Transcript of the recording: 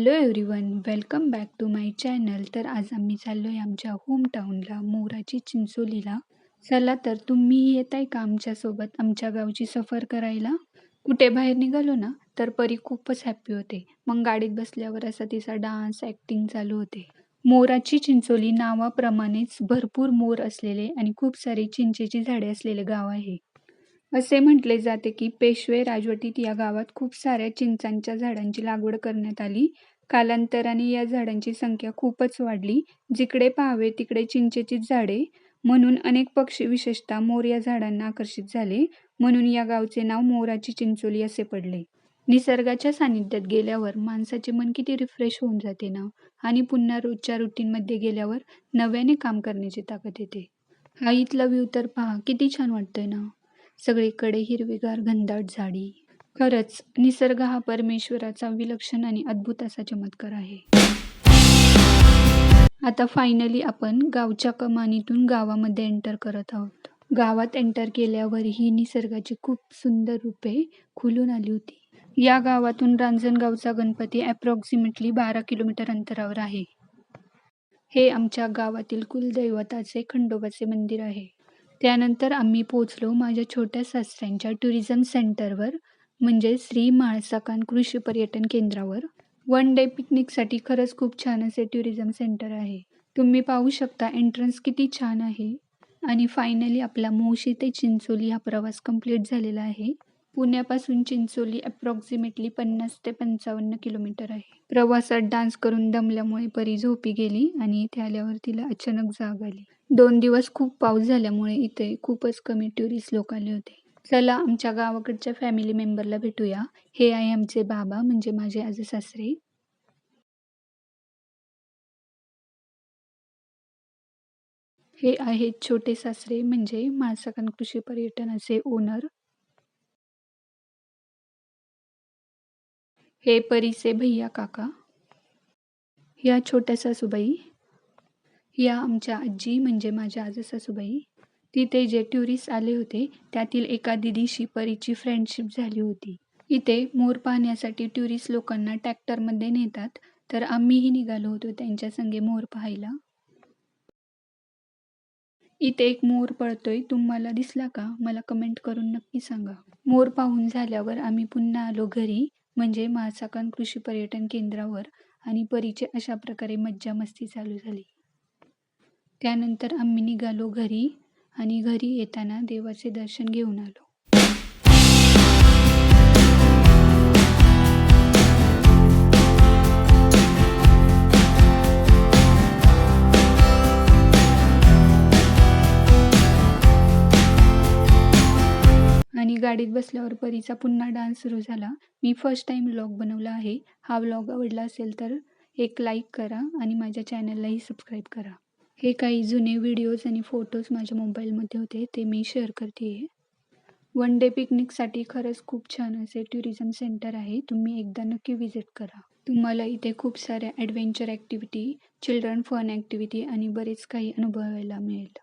Hello everyone, welcome back to my channel. तर आज आम्ही चाललोय आमच्या होम टाऊनला मोराची चिंचोलीला. चला तर तुम्हीही येताय का आमच्यासोबत आमच्या गावची सफर करायला? कुठे बाहेर निघालो ना तर परी खूपच हॅप्पी होते. मग गाडीत बसल्यावर असा तिचा डान्स ॲक्टिंग चालू होते. मोराची चिंचोली नावाप्रमाणेच भरपूर मोर असलेले आणि खूप सारी चिंचेची झाडे असलेले गाव आहे. असे म्हटले जाते की पेशवे राजवटीत या गावात खूप साऱ्या चिंचांच्या झाडांची लागवड करण्यात आली. कालांतराने या झाडांची संख्या खूपच वाढली. जिकडे पाहावे तिकडे चिंचेचीच झाडे. म्हणून अनेक पक्षी विशेषतः मोर या झाडांना आकर्षित झाले. म्हणून या गावचे नाव मोराची चिंचोली असे पडले. निसर्गाच्या सानिध्यात गेल्यावर माणसाचे मन किती रिफ्रेश होऊन जाते ना, आणि पुन्हा रोजच्या रुटीनमध्ये गेल्यावर नव्याने काम करण्याची ताकद येते. हा इथला व्ह्यू तर पहा, किती छान वाटतंय ना. सगळीकडे हिरवीगार घनदाट झाडी. खरंच निसर्ग हा परमेश्वराचा विलक्षण आणि अद्भुत असा चमत्कार आहे. आता फायनली आपण गावच्या कमानीतून गावामध्ये एंटर करत आहोत. गावात एंटर केल्यावर ही निसर्गाची खूप सुंदर रूपे खुलून आली होती. या गावातून रांजणगावचा गणपती अप्रॉक्सिमेटली 12 किलोमीटर अंतरावर आहे. हे आमच्या गावातील कुलदैवताचे खंडोबाचे मंदिर आहे. त्यानंतर आम्ही पोहोचलो माझ्या छोट्या सासऱ्यांच्या टुरिझम सेंटरवर, म्हणजे श्री म्हाळसाकान कृषी पर्यटन केंद्रावर. वन डे पिकनिकसाठी खरंच खूप छान असे टुरिझम सेंटर आहे. तुम्ही पाहू शकता एंट्रन्स किती छान आहे. आणि फायनली आपला मोशी ते चिंचोली हा प्रवास कंप्लीट झालेला आहे. पुण्यापासून चिंचोली अप्रॉक्सिमेटली 50 ते 55 किलोमीटर आहे. प्रवासात डान्स करून दमल्यामुळे परी झोपी गेली आणि इथे आल्यावर तिला अचानक जाग आली. 2 दिवस खूप पाऊस झाल्यामुळे इथे खूपच कमी टुरिस्ट लोक आले होते. चला आमच्या गावाकडच्या फॅमिली मेंबरला भेटूया. हे आहे आमचे बाबा, म्हणजे माझे आजे सासरे. हे आहेत छोटे सासरे, म्हणजे म्हाळसाकान कृषी पर्यटनाचे ओनर. हे परीचे भैया काका. या छोट्या सासूबाई. या आमच्या आजी, म्हणजे माझ्या आजी सासूबाई. तिथे जे टुरिस्ट आले होते त्यातील एका दिदीशी परीची फ्रेंडशिप झाली होती. इथे मोर पाहण्यासाठी टुरिस्ट लोकांना ट्रॅक्टरमध्ये नेतात, तर आम्हीही निघालो होतो त्यांच्या संगे मोर पाहायला. इथे एक मोर पळतोय, तुम्हाला दिसला का? मला कमेंट करून नक्की सांगा. मोर पाहून झाल्यावर आम्ही पुन्हा आलो घरी, म्हणजे म्हाळसाकान कृषी पर्यटन केंद्रावर, आणि परीचे अशा प्रकारे मज्जा मस्ती चालू झाली. त्यानंतर आम्ही निघालो घरी, आणि घरी येताना देवाचे दर्शन घेऊन आलो. आणि गाडीत बसल्यावर परीचा पुन्हा डान्स सुरू झाला. मी फर्स्ट टाइम व्लॉग बनवला आहे. हा व्लॉग आवडला असेल तर एक लाईक करा आणि माझ्या चॅनललाही सबस्क्राईब करा. हे काही जुने व्हिडिओज आणि फोटोज माझ्या मोबाईलमध्ये होते, ते मी शेअर करते आहे. वन डे पिकनिकसाठी खरंच खूप छान असे टुरिझम सेंटर आहे. तुम्ही एकदा नक्की व्हिजिट करा. तुम्हाला इथे खूप साऱ्या adventure activity, children fun activity आणि बरेच काही अनुभवायला मिळेल.